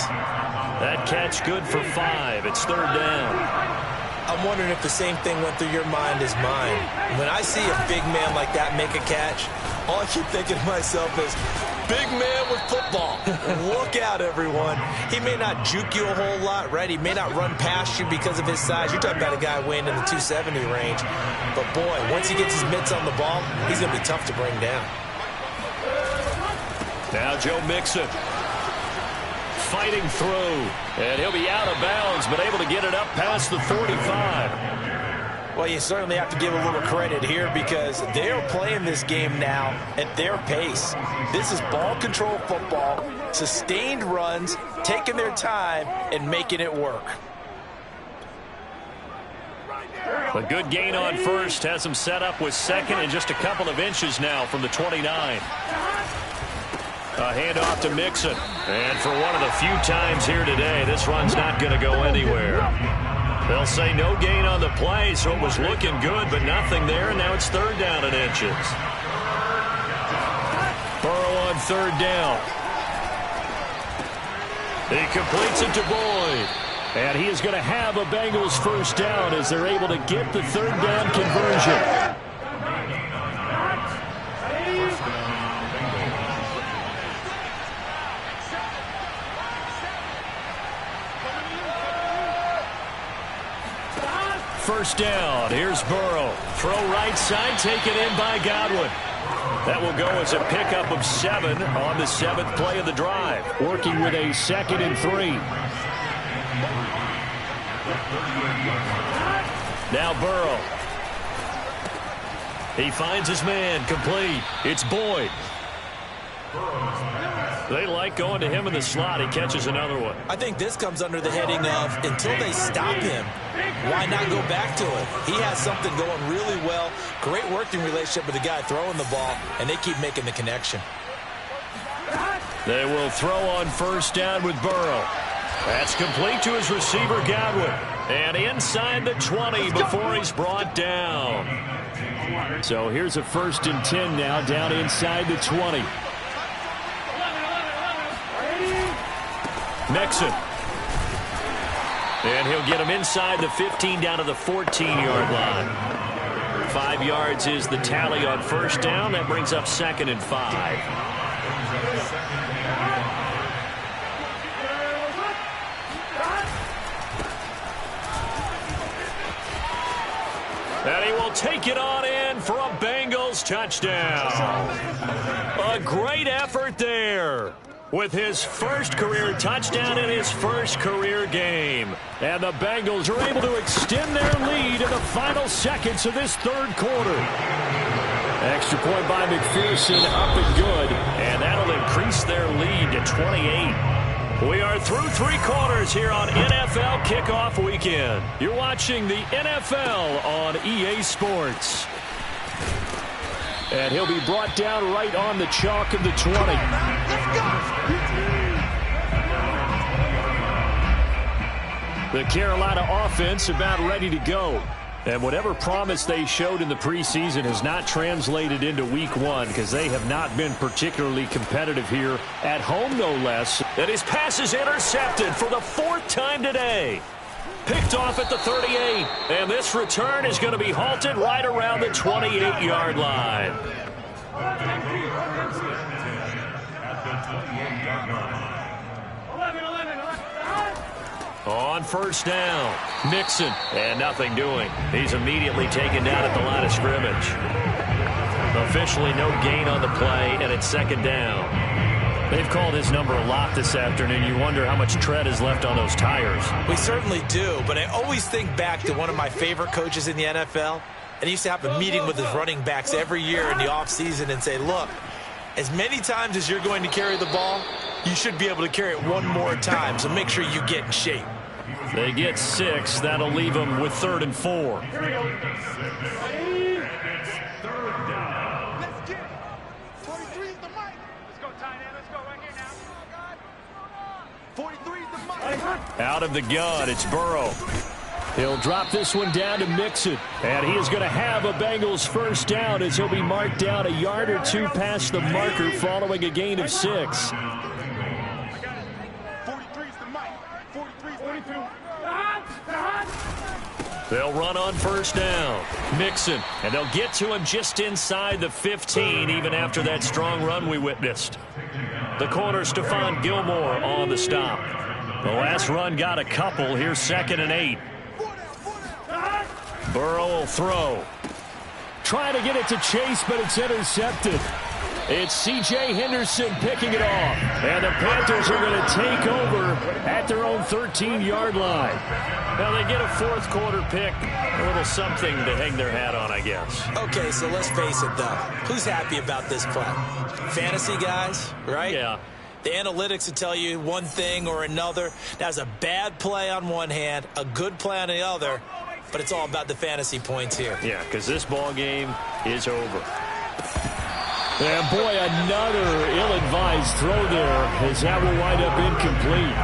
That catch good for 5. It's 3rd down. I'm wondering if the same thing went through your mind as mine. When I see a big man like that make a catch, all I keep thinking to myself is, big man with football. Look out, everyone. He may not juke you a whole lot, right? He may not run past you because of his size. You're talking about a guy weighing in the 270 range. But, boy, once he gets his mitts on the ball, he's going to be tough to bring down. Now Joe Mixon fighting through, and he'll be out of bounds, but able to get it up past the 45. Well, you certainly have to give a little credit here, because they're playing this game now at their pace. This is ball control football, sustained runs, taking their time, and making it work. A good gain on first, has him set up with second and just a couple of inches now from the 29. A handoff to Mixon. And for one of the few times here today, this run's not going to go anywhere. They'll say no gain on the play, so it was looking good, but nothing there, and now it's 3rd down and inches. Burrow on 3rd down. He completes it to Boyd. And he is going to have a Bengals 1st down as they're able to get the 3rd down conversion. First down. Here's Burrow. Throw right side, taken in by Godwin. That will go as a pickup of 7 on the 7th play of the drive. Working with a 2nd and 3. Now Burrow. He finds his man, complete. It's Boyd. They like going to him in the slot. He catches another one. I think this comes under the heading of, until they stop him, why not go back to it? He has something going really well. Great working relationship with the guy throwing the ball, and they keep making the connection. They will throw on 1st down with Burrow. That's complete to his receiver, Godwin. And inside the 20 before he's brought down. So here's a 1st and 10 now, down inside the 20. Mixon. And he'll get him inside the 15 down to the 14-yard line. 5 yards is the tally on 1st down. That brings up 2nd and 5. And he will take it on in for a Bengals touchdown. A great effort there, with his 1st career touchdown in his 1st career game. And the Bengals are able to extend their lead in the final seconds of this 3rd quarter. Extra point by McPherson, up and good. And that'll increase their lead to 28. We are through 3 quarters here on NFL Kickoff Weekend. You're watching the NFL on EA Sports. And he'll be brought down right on the chalk of the 20. The Carolina offense about ready to go. And whatever promise they showed in the preseason has not translated into week 1, because they have not been particularly competitive here at home, no less. And his pass is intercepted for the 4th time today. Picked off at the 38. And this return is going to be halted right around the 28-yard line. On 1st down, Mixon, and nothing doing. He's immediately taken down at the line of scrimmage. Officially no gain on the play, and it's 2nd down. They've called his number a lot this afternoon. You wonder how much tread is left on those tires. We certainly do, but I always think back to one of my favorite coaches in the NFL, and he used to have a meeting with his running backs every year in the offseason and say, look, as many times as you're going to carry the ball, you should be able to carry it one more time, so make sure you get in shape. They get 6. That'll leave them with 3rd and 4. Let's get it. 43 is the mic. Let's go, tight end. Let's go right here now. 43 is the mic. Out of the gun, it's Burrow. He'll drop this one down to Mixon. And he is going to have a Bengals first down as he'll be marked down a yard or 2 past the marker following a gain of 6. 43 is the mic. 43 is the mic. They'll run on first down. Mixon. And they'll get to him just inside the 15, even after that strong run we witnessed. The corner, Stephon Gilmore, on the stop. The last run got a couple. Here's 2nd and 8. Burrow will throw. Trying to get it to Chase, but it's intercepted. It's C.J. Henderson picking it off. And the Panthers are going to take over at their own 13-yard line. Now they get a 4th quarter pick. A little something to hang their hat on, I guess. Okay, so let's face it, though. Who's happy about this play? Fantasy guys, right? Yeah. The analytics will tell you one thing or another. That's a bad play on one hand, a good play on the other, but it's all about the fantasy points here. Yeah, because this ball game is over. And boy, another ill-advised throw there as that will wind up incomplete.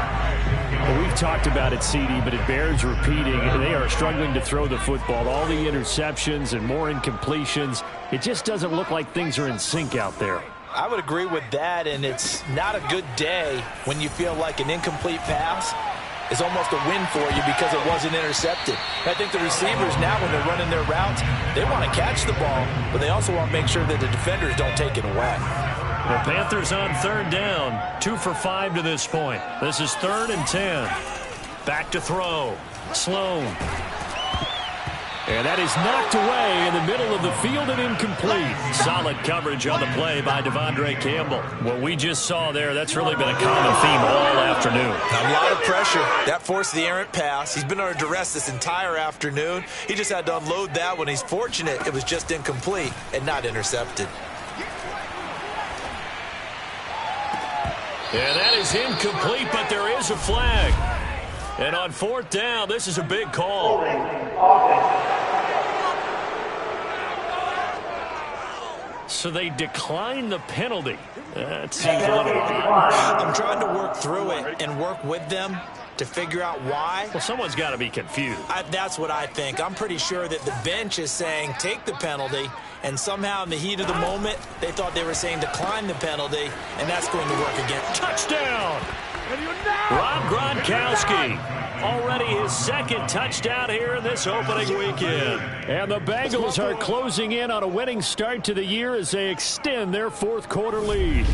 Well, we've talked about it, CD, but it bears repeating. They are struggling to throw the football. All the interceptions and more incompletions. It just doesn't look like things are in sync out there. I would agree with that, and it's not a good day when you feel like an incomplete pass is almost a win for you because it wasn't intercepted. I think the receivers now, when they're running their routes, they want to catch the ball, but they also want to make sure that the defenders don't take it away. The Panthers on 3rd down, 2 for 5 to this point. This is 3rd and 10. Back to throw. Sloan. And that is knocked away in the middle of the field and incomplete. Solid coverage on the play by Devondre Campbell. What we just saw there, that's really been a common theme all afternoon. A lot of pressure. That forced the errant pass. He's been under duress this entire afternoon. He just had to unload that one. He's fortunate it was just incomplete and not intercepted. And that is incomplete, but there is a flag. And on 4th down, this is a big call. So they decline the penalty. That seems a little odd. I'm trying to work through it and work with them to figure out why. Well, someone's got to be confused. That's what I think. I'm pretty sure that the bench is saying take the penalty, and somehow in the heat of the moment, they thought they were saying decline the penalty, and that's going to work again. Touchdown! Rob Gronkowski. Already his 2nd touchdown here in this opening weekend. And the Bengals are closing in on a winning start to the year as they extend their 4th quarter lead.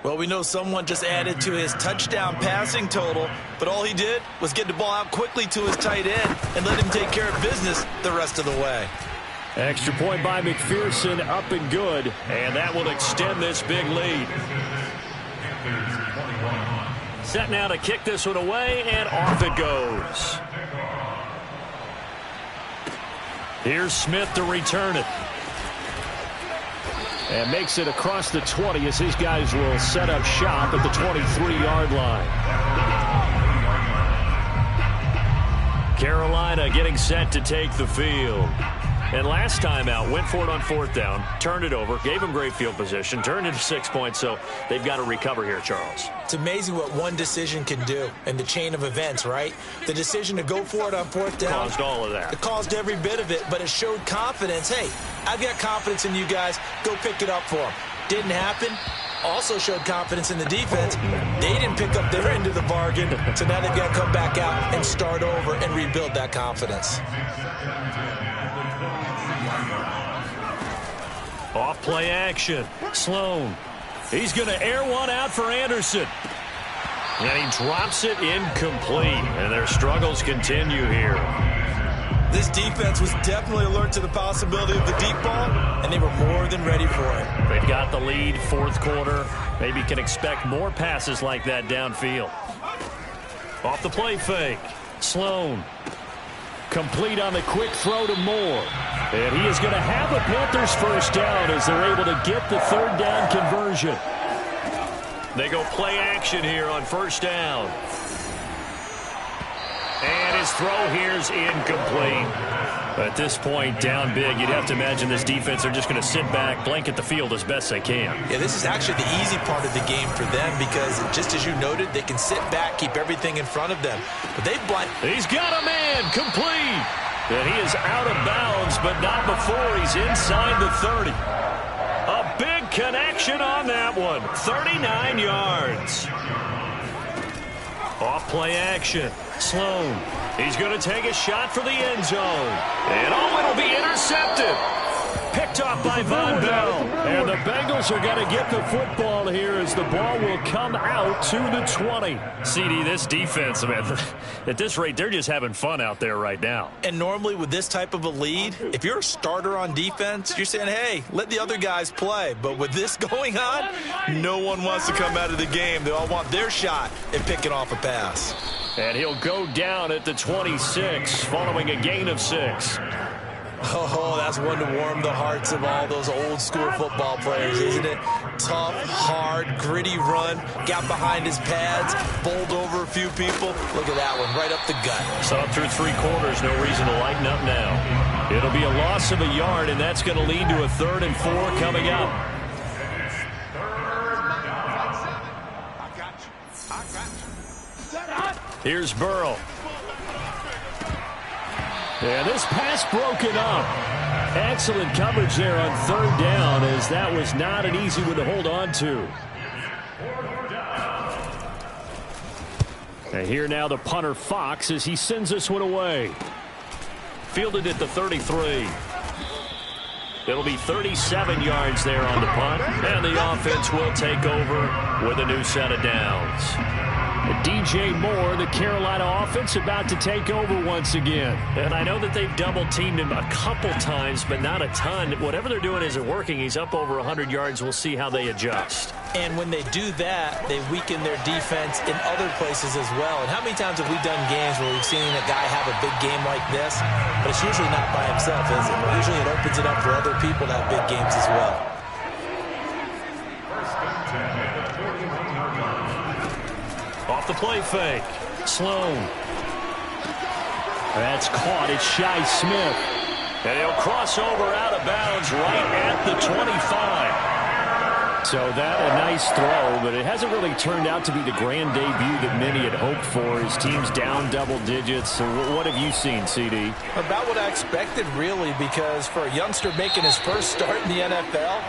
Well, we know someone just added to his touchdown passing total, but all he did was get the ball out quickly to his tight end and let him take care of business the rest of the way. Extra point by McPherson, up and good, and that will extend this big lead. Set now to kick this one away, and off it goes. Here's Smith to return it. And makes it across the 20 as his guys will set up shop at the 23-yard line. Carolina getting set to take the field. And last time out, went for it on 4th down, turned it over, gave him great field position, turned it to 6 points, so they've got to recover here, Charles. It's amazing what one decision can do in the chain of events, right? The decision to go for it on 4th down. Caused all of that. It caused every bit of it, but it showed confidence. Hey, I've got confidence in you guys. Go pick it up for them. Didn't happen. Also showed confidence in the defense. They didn't pick up their end of the bargain, so now they've got to come back out and start over and rebuild that confidence. Off play action. Sloan. He's going to air one out for Anderson. And he drops it incomplete. And their struggles continue here. This defense was definitely alert to the possibility of the deep ball, and they were more than ready for it. They've got the lead, 4th quarter. Maybe can expect more passes like that downfield. Off the play fake. Sloan. Complete on the quick throw to Moore. And he is going to have the Panthers first down as they're able to get the third down conversion. They go play action here on first down. And his throw here is incomplete. At this point, down big, you'd have to imagine this defense are just going to sit back, blanket the field as best they can. Yeah, this is actually the easy part of the game for them because, just as you noted, they can sit back, keep everything in front of them. But they've blind. He's got a man, complete. And he is out of bounds, but not before he's inside the 30. A big connection on that one. 39 yards. Off play action. Sloan. He's going to take a shot for the end zone. And it'll be intercepted. Picked off by Von Bell. And the Bengals are going to get the football here as the ball will come out to the 20. CD, this defense, man, at this rate, they're just having fun out there right now. And normally with this type of a lead, if you're a starter on defense, you're saying, hey, let the other guys play. But with this going on, no one wants to come out of the game. They all want their shot at picking off a pass. And he'll go down at the 26 following a gain of 6. Oh, that's one to warm the hearts of all those old school football players, isn't it? Tough, hard, gritty run, got behind his pads, bowled over a few people. Look at that one, right up the gut. So up through 3 quarters, no reason to lighten up now. It'll be a loss of a yard, and that's going to lead to a 3rd and 4 coming up. Here's Burrow. And this pass broken up. Excellent coverage there on 3rd down, as that was not an easy one to hold on to. And here now the punter Fox as he sends this one away. Fielded at the 33. It'll be 37 yards there on the punt, and the offense will take over with a new set of downs. DJ Moore, the Carolina offense, about to take over once again. And I know that they've double-teamed him a couple times, but not a ton. Whatever they're doing isn't working. He's up over 100 yards. We'll see how they adjust. And when they do that, they weaken their defense in other places as well. And how many times have we done games where we've seen a guy have a big game like this? But it's usually not by himself, is it? Usually it opens it up for other people to have big games as well. Off the play fake. Sloan. That's caught. It's Shi Smith. And he'll cross over out of bounds right at the 25. So that a nice throw, but it hasn't really turned out to be the grand debut that many had hoped for. His team's down double digits. So what have you seen, CD? About what I expected, really, because for a youngster making his first start in the NFL,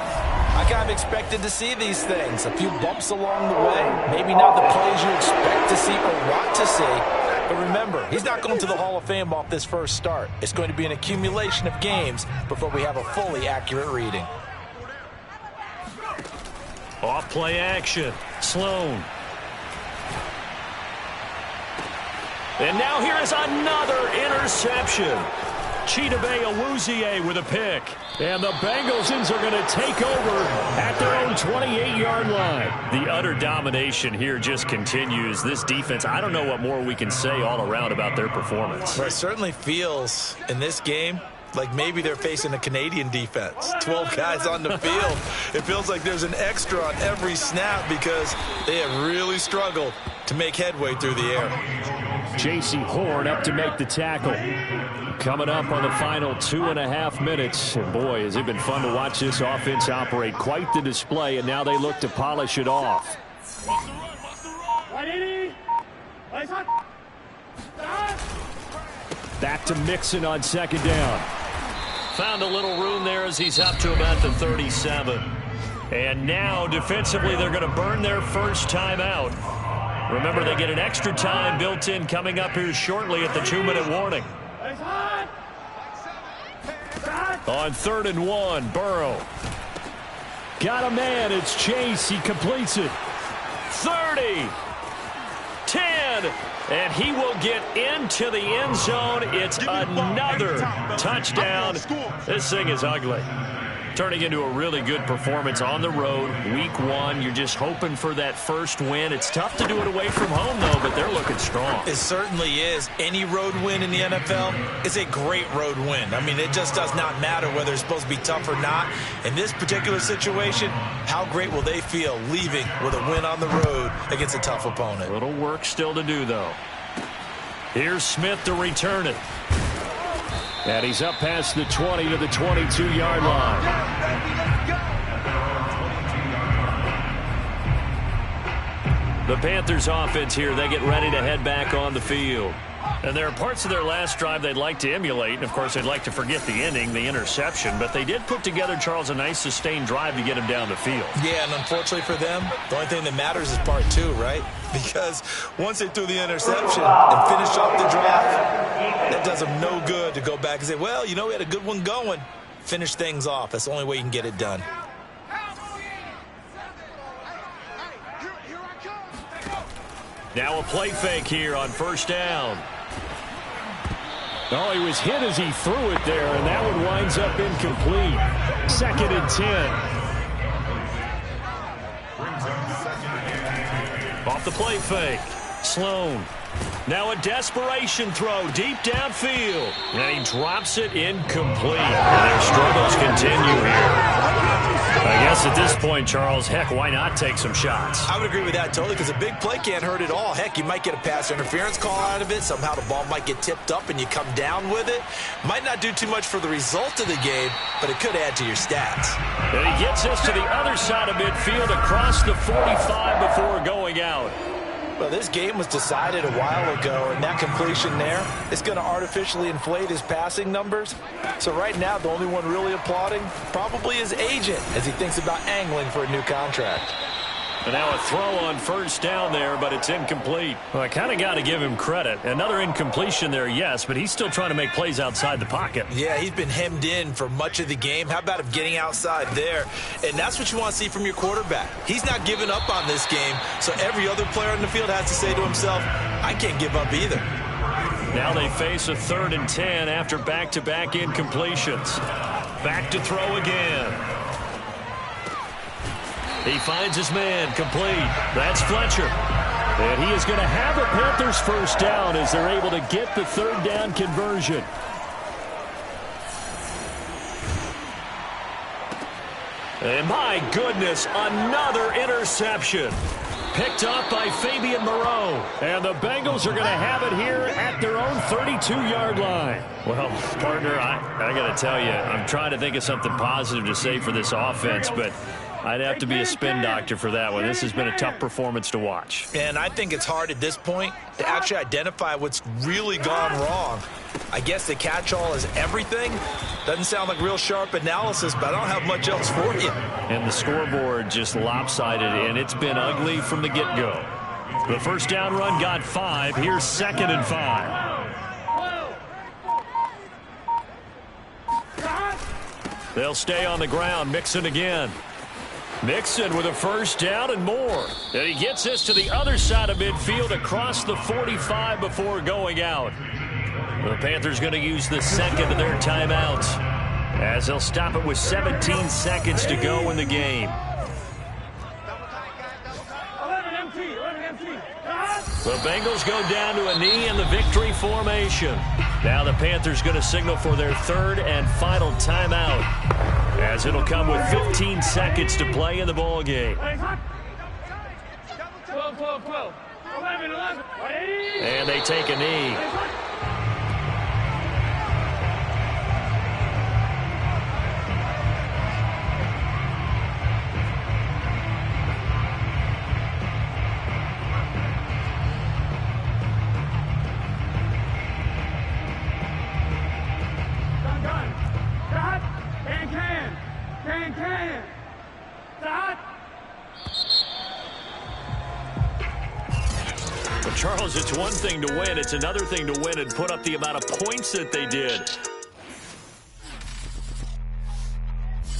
I kind of expected to see these things. A few bumps along the way. Maybe not the plays you expect to see or want to see. But remember, he's not going to the Hall of Fame off this first start. It's going to be an accumulation of games before we have a fully accurate reading. Off play action. Sloan. And now here is another interception. Chidobe Awuzie with a pick. And the Bengals are going to take over at their own 28-yard line. The utter domination here just continues. This defense, I don't know what more we can say all around about their performance. Well, it certainly feels in this game like maybe they're facing a Canadian defense. 12 guys on the field. It feels like there's an extra on every snap because they have really struggled to make headway through the air. J.C. Horn up to make the tackle. Coming up on the final 2.5 minutes. And boy, has it been fun to watch this offense operate. Quite the display, and now they look to polish it off. Back to Mixon on 2nd down. Found a little room there as he's up to about the 37. And now, defensively, they're going to burn their first timeout. Remember, they get an extra time built in coming up here shortly at the 2-minute warning. On 3rd and 1, Burrow. Got a man, it's Chase, he completes it. 30, 10, and he will get into the end zone. It's another touchdown. This thing is ugly. Turning into a really good performance on the road, week 1. You're just hoping for that first win. It's tough to do it away from home, though, but they're looking strong. It certainly is. Any road win in the NFL is a great road win. I mean, it just does not matter whether it's supposed to be tough or not. In this particular situation, how great will they feel leaving with a win on the road against a tough opponent? A little work still to do, though. Here's Smith to return it. And he's up past the 20 to the 22-yard line. The Panthers offense here, they get ready to head back on the field. And there are parts of their last drive they'd like to emulate. And, of course, they'd like to forget the ending, the interception. But they did put together, Charles, a nice sustained drive to get him down the field. Yeah, and unfortunately for them, the only thing that matters is part 2, right? Because once they threw the interception and finished off the drive, that does them no good to go back and say, well, you know, we had a good one going. Finish things off. That's the only way you can get it done. Now a play fake here on first down. Oh, he was hit as he threw it there, and that one winds up incomplete. 2nd and 10. Off the play fake. Sloan. Now a desperation throw deep downfield. And he drops it incomplete. And their struggles continue here. I guess at this point, Charles, heck, why not take some shots? I would agree with that totally, because a big play can't hurt at all. Heck, you might get a pass interference call out of it. Somehow the ball might get tipped up and you come down with it. Might not do too much for the result of the game, but it could add to your stats. And he gets us to the other side of midfield across the 45 before going out. Well, this game was decided a while ago, and that completion there is going to artificially inflate his passing numbers. So right now, the only one really applauding probably his agent as he thinks about angling for a new contract. And now a throw on first down there, but it's incomplete. Well, I kind of got to give him credit. Another incompletion there, yes, but he's still trying to make plays outside the pocket. Yeah, he's been hemmed in for much of the game. How about him getting outside there? And that's what you want to see from your quarterback. He's not giving up on this game, so every other player on the field has to say to himself, I can't give up either. Now they face a 3rd and 10 after back-to-back incompletions. Back to throw again. He finds his man, complete. That's Fletcher. And he is going to have a Panthers first down as they're able to get the 3rd down conversion. And my goodness, another interception. Picked up by Fabian Moreau. And the Bengals are going to have it here at their own 32-yard line. Well, partner, I got to tell you, I'm trying to think of something positive to say for this offense, but I'd have to be a spin doctor for that one. This has been a tough performance to watch. And I think it's hard at this point to actually identify what's really gone wrong. I guess the catch-all is everything. Doesn't sound like real sharp analysis, but I don't have much else for you. And the scoreboard just lopsided, and it's been ugly from the get-go. The first down run got 5. Here's 2nd and 5. They'll stay on the ground. Mixon again. Mixon with a first down and more. And he gets us to the other side of midfield across the 45 before going out. The Panthers going to use the second of their timeouts as they'll stop it with 17 seconds to go in the game. The Bengals go down to a knee in the victory formation. Now the Panthers going to signal for their 3rd and final timeout, as it'll come with 15 seconds to play in the ball game. 12, 12, 12. 11, 11. And they take a knee. Charles, it's one thing to win. It's another thing to win and put up the amount of points that they did.